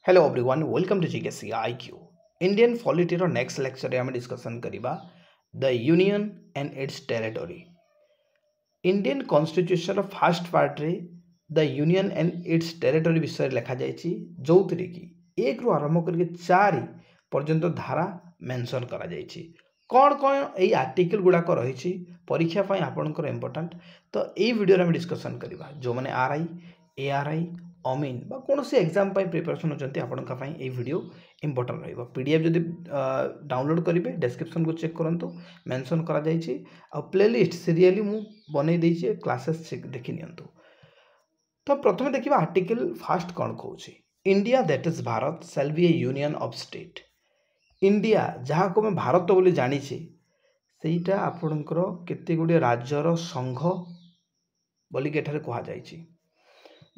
Hello everyone, welcome to GKC IQ. Indian polity row next lecture रे हमें discussion करिबा the union and its territory. Indian constitution row first part रे the union and its territory विषय लिखा जायछि जोउतरे कि एक रु आरंभ करके 4 पर्यंत धारा मेंशन करा जायछि कौन कौन एई आर्टिकल गुडा को रहिछि परीक्षा पई आपनकर इंपोर्टेंट तो एई वीडियो रे हम डिस्कशन करिबा जो माने आरआई एआरआई अमीन बा कौन से एग्जाम पाई प्रिपरेशन होचंती आपनका पाई ए वीडियो इंपोर्टेंट रहइबो पीडीएफ जदि डाउनलोड करिवे डिस्क्रिप्शन को चेक करंतु मेंशन करा जायछि आ प्लेलिस्ट सीरियली मु बनै दैछि क्लासेस देखि नियंतु तो प्रथमे देखिबा आर्टिकल फर्स्ट कोन कहउछि India that is Bharat shall be a union of state India जहाँ को मैं भारत बोली जानी सेटा आपणकर केते गुडे राज्यर संघ बोली के एठारे कहा जायछि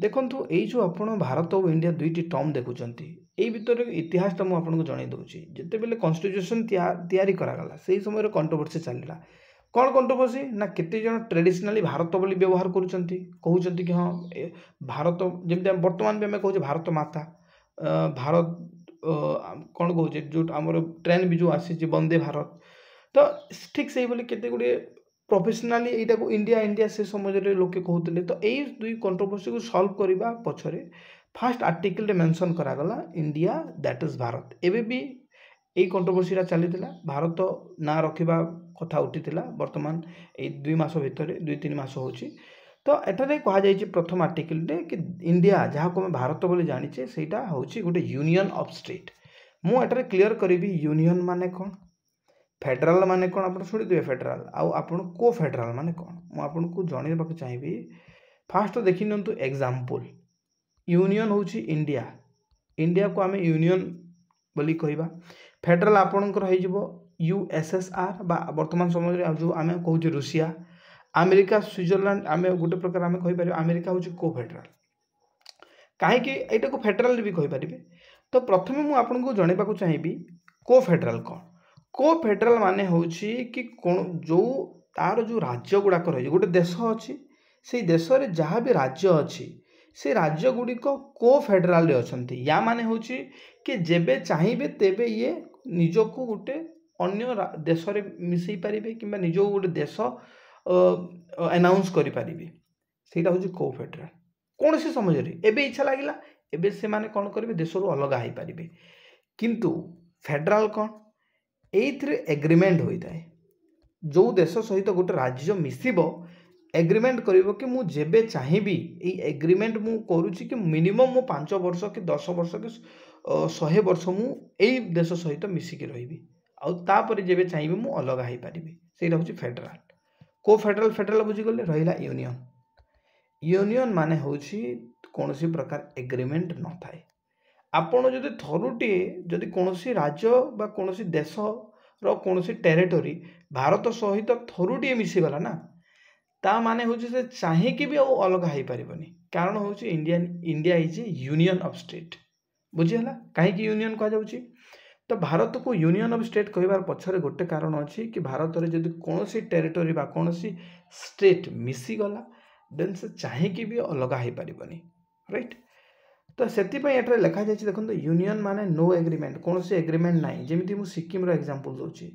देखंतु एई जो आपण भारत और इंडिया दुईटी टर्म देखुचंती एई भितर इतिहास ता मु आपनको जणाई दउछि जते बेले कॉन्स्टिट्यूशन तयारी करा गला सेही समय रे कंट्रोवर्सी चलिला कौन कंट्रोवर्सी ना केते जन ट्रेडिशनली भारत बोली व्यवहार करूचंती कहउचंती कि हां भारत जेमते वर्तमान में कहउछ भारत माता भारत कौन कहउछ जो हमर ट्रेन भी जो आसी वंदे भारत तो ठीक सही बोली केते गुडे प्रोफेशनली एटा को इंडिया इंडिया से समय रे लोके कहउतले तो एई दुई कंट्रोवर्सी को सॉल्व करिबा पछरे फर्स्ट आर्टिकल रे मेंशन करा गला इंडिया दैट इज भारत एबे भी एई कंट्रोवर्सी रा चलीतिला भारत ना रखिबा कथा उठितिला वर्तमान एई 2 मास भितरे 2-3 मास होची तो एटारे कहा जायछि प्रथम आर्टिकल रे कि इंडिया जहाँ को मैं भारत बोली जानिचे सेटा होची गोटे यूनियन ऑफ स्टेट मु एटारे क्लियर करिबी यूनियन माने कोन फेडरल माने कोन आपण सुनि दिबे फेडरल आउ आपण को फेडरल माने कोन मु आपण को जणेबा को चाहिबी फर्स्ट देखि नंतु एग्जांपल यूनियन होची इंडिया इंडिया को हमें यूनियन बोली कहबा फेडरल आपणकर हो जिवो यूएसएसआर बा वर्तमान समय रे जो आमे कहउची रूसिया अमेरिका स्विट्जरलैंड आमे गोटे प्रकार आमे कहि पारिबा अमेरिका होची को फेडरल काहे कि एटा को फेडरल भी कहि परिबे तो प्रथमे मु आपण को जणेबा को चाहिबी को फेडरल को फेडरल माने होची कि कोन जो तार जो राज्य गुडा कर गोटे देश अछि से देश रे जहाँ भी राज्य अछि से राज्य गुडी को फेडरल रे अछंती या माने होची कि जेबे चाहिबे तेबे ये निजो को गोटे अन्य देश रे मिसई परिबे किबा निजो गोटे देश अनाउंस करि परिबे सेटा होची को फेडरल कोन से समझ रे एबे इच्छा लागिला एबे से माने कोन करबे देश रो अलग हाई परिबे किंतु फेडरल कोन एइथरे एग्रीमेंट होइताय जो देश सहित गोटे राज्य मिसिबो एग्रीमेंट करिवो कि मु जेबे चाहिबी ए एग्रीमेंट मु करूची कि मिनिमम मु 5 वर्ष कि 10 वर्ष कि 100 वर्ष मु एई देश सहित मिसी के रहिबी आ तापर जेबे चाहिबी मु अलग हाई परिबी सेटा होची फेडरल को फेडरल बुझी गले रहिला यूनियन यूनियन माने होची कोनोसी प्रकार एग्रीमेंट न थाए आपण जदि थरुटी जदि कोनोसी राज्य बा कोनोसी देश रो कोनोसी टेरिटोरी भारत सहित थरुटी मिसी गला ना ता माने होची से चाहे कि भी अलग हाई परिबनी कारण होची India is a union of state बुझी हला काहे कि यूनियन कहा जाउची तो भारत को यूनियन ऑफ स्टेट कहबार पछरे गोटे कारण अछि कि भारत रे जदि कोनोसी टेरिटोरी बा कोनोसी स्टेट मिसी गला देन से चाहे कि भी अलग हाई परिबनी राइट तो सेति पय एटा लिखा जायछि देखन यूनियन माने नो एग्रीमेंट कोनोसी एग्रीमेंट नाही जेमिति मु सिक्किम रो एग्जांपल दोछि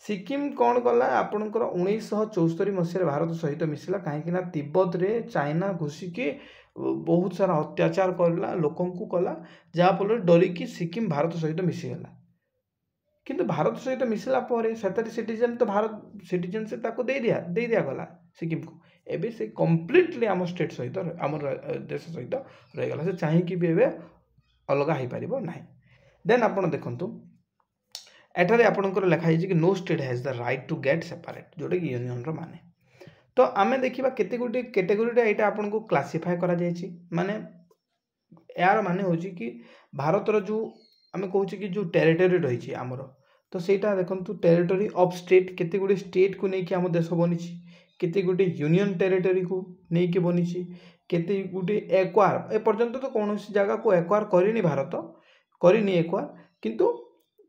सिक्किम कौन कला आपणकर 1974 मसीह भारत सहित मिसला कहीं ना तिब्बत रे चाइना घुसिकी बहुत सारा अत्याचार करला लोकन को कला जहाँ फल डरिकी सिक्किम भारत सहित मिसीगला किंतु भारत सहित मिसला पर सेतारी सिटीजन तो भारत सिटीजन से ताको दे दिया गला सिक्किम को एबे से कंप्लीटली आम स्टेट सहित आम देश सहित रहीगला से चाहे कि भी एबे अलग हो पारिबो नाही देन आपण देखंतु एठारे आपणकर लिखा कि no state has the right to get separate जोटा कि यूनियन रो माने तो आमे देखिबा केते गुटी कैटेगरी रे एटा आपन को क्लासिफाई करा जायछि माने यार माने होछि कि भारत रो जो आमे कहउछि कि जो टेरिटरी रहिछि हमरो तो सेटा देखंतु टेरिटरी ऑफ स्टेट केते गुडी स्टेट को नै कि हम देश बनिछि केते गुडी यूनियन टेरिटरी को नै कि बनिछि केते गुडी एक्वायर ए पर्यंत तो कोनोसी जगह को एक्वायर करिनी भारत करिनी एक्वायर किंतु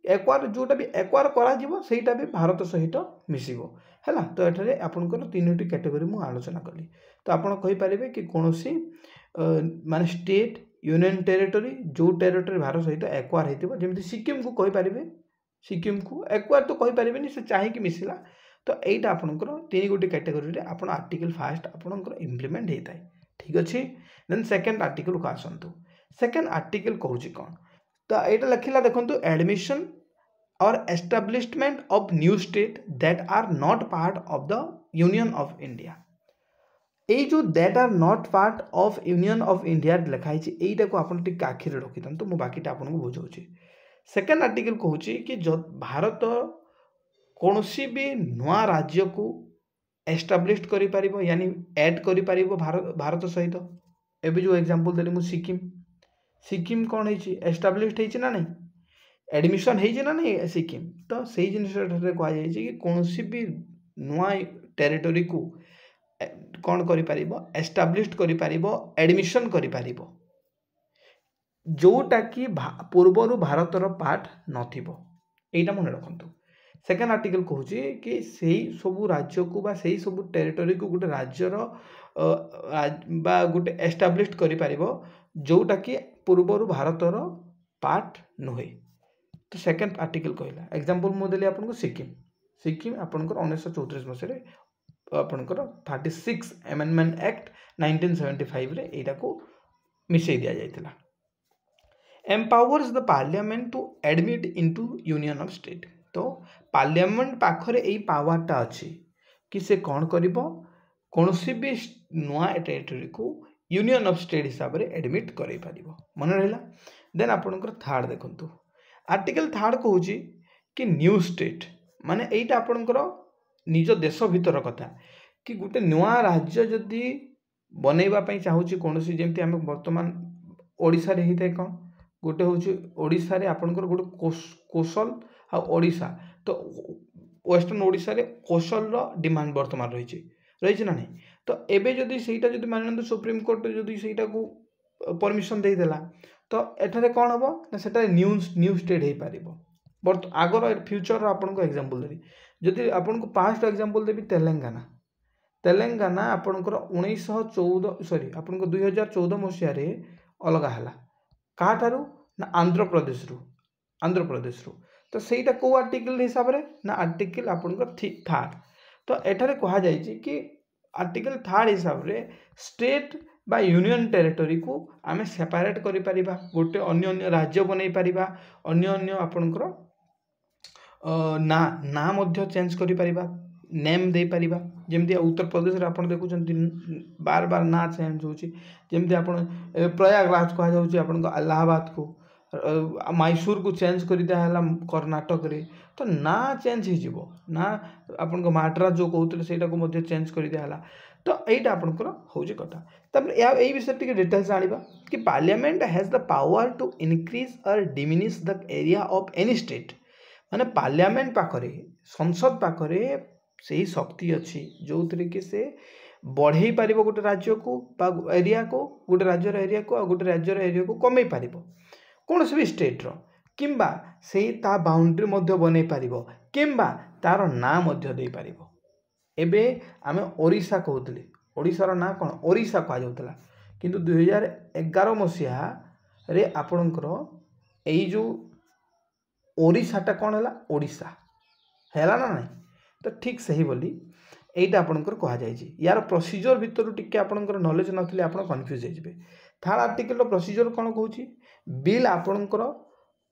एक्वायर जोटा भी एक्वायर करा जीवो सेटा भी भारत सहित मिसिबो हैला तो एठारे आपनकर तीनोटी कैटेगरी मु आलोचना कली तो आपण कहि परिबे कि कोनोसी माने स्टेट यूनियन टेरिटोरी जो टेरिटोरी भारत सहित एक्वायर होइतिबो जेमति सिक्किम को कहि परिबे सिक्किम को एक्वायर तो कहि परिबेनी से चाहि कि मिसिला तो एटा आपनकर तीन गोटी कैटेगरी रे आपण आर्टिकल फर्स्ट आपनकर इम्प्लीमेंट हेताय ठीक अछि देन सेकंड आर्टिकल को आसंतु सेकंड आर्टिकल कहूची कोन तो एटा लखिला देखंतु admission or establishment of new state that are not part of the Union of India এই जो that are not part of Union of India লেখা আছে এইটা को आपण टिक आखिर रखि तो मु बाकीटा आपण को बुझाउची सेकंड आर्टिकल कहूची कि भारत कोनोसी भी नवा राज्य को एस्टाब्लिश करि परिबो यानी ऐड करि परिबो भारत सहित एबे जो एग्जांपल देली मु सिक्किम कोन हेची एस्टाब्लिश हेची ना नहीं एडमिशन है ना नहीं सिक्किम तो से जिन कह कि कौन भी नुआ टेरिटोरी को कौन कर एस्टाब्लिश कर एडमिशन कर जोटा कि पूर्वर भारतर पार्ट नथिबो मन रखु सेकेंड आर्टिकल कहूँ कि से सब राज्य को बा से सब टेरिटोरी को गोटे राज्यर गोटे एस्टाब्लिश कर जोटा कि पूर्वर भारतर पार्ट नुहे तो सेकेंड आर्टिकल कहला एग्जांपल मु देली आपन को सिक्किम आपनकर 1934 मसिया आपनकर 36 अमेंडमेंट एक्ट 1975 रे एटा को मिसै दिया जायतिला empowers the parliament to admit into union of state तो पार्लियामेंट पाखरे एई पावरटा अछि कि से कोन करिवो कोनोसी भी नुआ टेरिटरी को यूनियन ऑफ स्टेट हिसाब रे एडमिट करै परिवो मन रहला देन आपनकर थर्ड देखंतु आर्टिकल थर्ड कहूँ कि न्यू स्टेट माने एटा आपनकर निज देश भीतर कथा कि गोटे नुआ राज्य जदि बनैबा पई चाहूची कोनोसी जेमति हम वर्तमान ओडिसा रे हिते कोन गोटे होची ओडिसा रे आपनकर गोटे कोशल आ ओडिसा तो वेस्टर्न ओडिसा रे कोशल रो डिमांड वर्तमान रही ना नहीं तो एबे जदि सेटा जदि मानन सुप्रीम कोर्ट जदि सेटा को परमिशन दे देला तो एठारे कौन हम ना सेटा न्यू स्टेट हो पार आगर फ्यूचर आपन को एग्जांपल देबी जदि आपन को पास्ट एग्जांपल देबी तेलंगाना आपनकर 1914 सॉरी आपन को 2014 मसिया रे अलगा हला कहा ठारू ना आंध्र प्रदेश रो तो सेटा को आर्टिकल हिसाब रे ना आर्टिकल आपन को थर्ड तो एठारे कहा जाय कि आर्टिकल थर्ड हिसाब रे स्टेट बा यूनियन टेरिटोरी को आमे सेपरेट करि परिबा गोटे अन्य राज्य बनै परिबा अन्य आपनकर ना मध्य चेंज करि परिबा नेम दे परिबा जेमति उत्तर प्रदेश रे आपन देखुचंती बार बार ना चेंज होची जेमति आपन प्रयागराज कहा जाउची आपन को इलाहाबाद को मैसूर को चेंज कर दिया है कर्नाटक रे तो ना चेंज हो ना आपन को माड्रास जो कहते सेटा को मध्य चेंज कर दिया है तो यहीटा आपनकर होची कथा तब यही विषय टिके डिटेल्स जानिबा कि parliament has the power to increase or diminish the area of any state माने पार्लियामेंट पाखरे संसद पाखरे सही शक्ति अच्छी जो तरीके से बढ़ई पार गोटे राज्य को एरिया को गोटे राज्यर एरिया को गोटे राज्यर एरिया को कमे पार कौन भी स्टेट रो किंबा से ता बाउंड्री मध्य बनै पारिबो किंबा तार ना मध्य दे पारिबो एबे आमे ओडिशा कहउतली ओडिसा ना कौन ओडिशा कहा जाउतला किंतु 2011 मसिया रे आपनकर एई जो ओडिशाटा कौन है ओडिशा हैला ना नहीं तो ठीक सही बोली एटा आपनकर कहा जायछि यार प्रोसीजर भितर टिके आपनकर नॉलेज नथिले आपन कंफ्यूज हे जिवे थर्ड आर्टिकल रो प्रोसीजर कौन कहउछि बिल आपनकर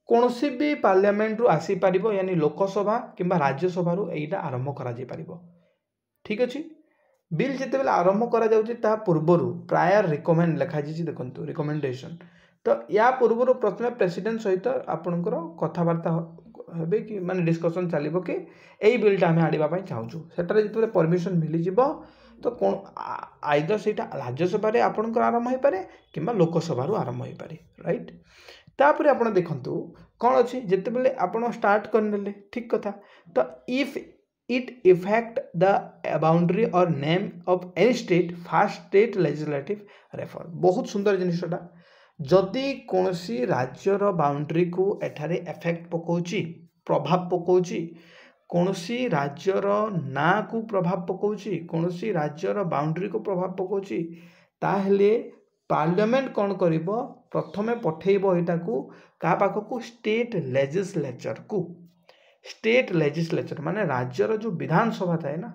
कोनोसी भी पार्लियामेंट रु आसी पारिबो यानी लोकसभा किंबा राज्यसभा रु एटा आरंभ करा जाय पारिबो ठीक अछि बिल जेते बेला आरंभ करा जाउछि ता पूर्वरु प्रायर रिकमेंड लिखा जायछि देखंतु रिकमेंडेशन तो या पूर्वरु प्रथमे प्रेसिडेंट सहित आपनकर कथावार्ता हेबे कि माने डिस्कशन चलिबो कि एई बिलटा हम आडिबा पई चाहूछु सेटारे जेते परमिशन मिली जिवो तो कौन आइदर सेटा राज्यसभा रे आपनकर आरंभ हो पारे किंबा लोकसभा रु आरंभ हो पारे राइट तापर आपण देखंतु कौन अछि जेते बेले आपण स्टार्ट करनेले ठीक कथा तो if it effect the boundary or name of any state first state legislative refer बहुत सुंदर जिनिसटा जदि कोनोसी राज्यर बाउंड्री को एठारे इफेक्ट पकोची प्रभाव पकोची कोनोसी राज्यर ना को प्रभाव पकोची कोनोसी राज्यर बाउंड्री को प्रभाव पकोची ताहले पार्लियामेंट कौन करिबो प्रथमे पठेइबो एटाकू का पाखकू स्टेट लेजिस्लेचर को स्टेट लेजिस्लेचर माने राज्यर जो विधानसभा थाए ना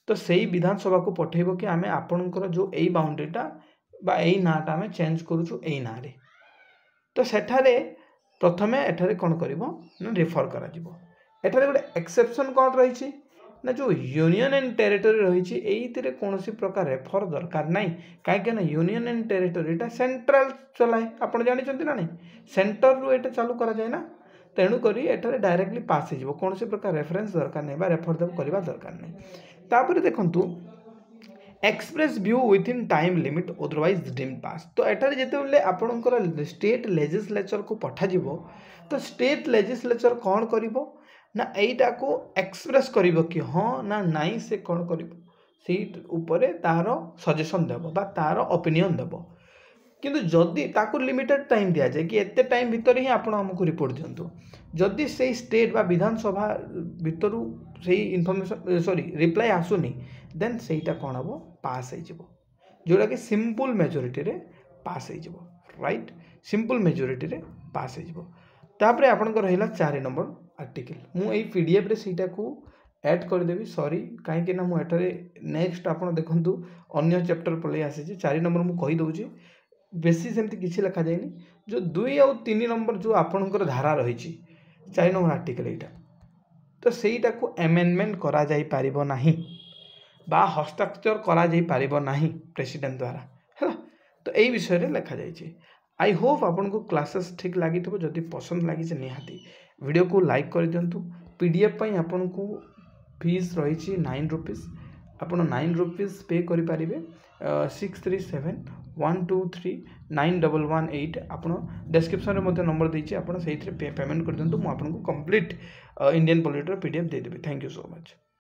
तो सही विधानसभा को पठेइबो कि आमे आपनकर जो एई बाउंड्रीटा बा एई नाटा आमे चेंज करूछु एई नारे तो सेठारे प्रथमे एठारे कौन करिबो ना रेफर करा जिवो एठारे गोटे एक्सेप्शन कौन रही ना जो यूनियन एंड टेरिटरी रही एइतिरे कोनोसी प्रकार रेफर दरकार नहीं कहीं ना यूनियन एंड टेरिटरीटा सेंट्रल चलाए आप जानते ना नहीं सेंटर रु एटा चालू करा जाए ना तेणुक एठारे डायरेक्टली पास हो कौन प्रकार रेफरेन्स दरकार नहीं रेफर देव करवा दरकार नहीं तापर देखु express view within time limit otherwise deem pass तो एठारे जिते आपणकर स्टेट लेजिस्लेचर को पठाଯିवो तो स्टेट लेजिस्लेचर कौन करिवो ना एटा को एक्सप्रेस करिवो कि हाँ ना नाई से कौन करिवो से उपरे तार सजेशन देव बा तार ओपिनियन देव किंतु जदि ताको लिमिटेड टाइम दिया जाए कि एते टाइम भितर ही आपण हमको रिपोर्ट दिंतु जदि से स्टेट बा विधानसभा भितर से इनफॉरमेशन सॉरी रिप्लाई आसुनी देन सेटा कौन हम पास हो जोटा कि सिंपल मेजोरिटी रे पास हो राइट सिंपल मेजोरिटी रे पास हो तापरे आपनकर रहिला 4 नंबर आर्टिकल मु एई पीडीएफ रे सेटा को ऐड कर देबी सॉरी काहे कि ना मु एटारे नेक्स्ट आपण देखंतु अन्य चैप्टर पले आसी 4 नंबर मु कहि दउची बेसी सेमती किसी लिखा जाएनी जो 2 और 3 नंबर जो आपणकर धारा रही 4 नंबर आर्टिकल यहाँ तो सहीटा को एमेंडमेंट करा जाई पारिबो नाही बा हस्ताक्षर करा जाई पारिबो नाही प्रेसिडेंट द्वारा है तो यही विषय रे लिखा जाइए आई होप आपन को क्लासेस ठीक लगी थो जदि पसंद लगी निहाती वीडियो को लाइक कर दिंतु पीडीएफ पई आपन को फीस रही 9 रुपीस आपन 9 रुपीस पे करि पारिबे 6371239118 आपन डिस्क्रिप्शन रे मते नंबर देछि आपन सेहि पेमेंट कर दिंतु मु आपन को complete Indian polity PDF they Devi thank you so much.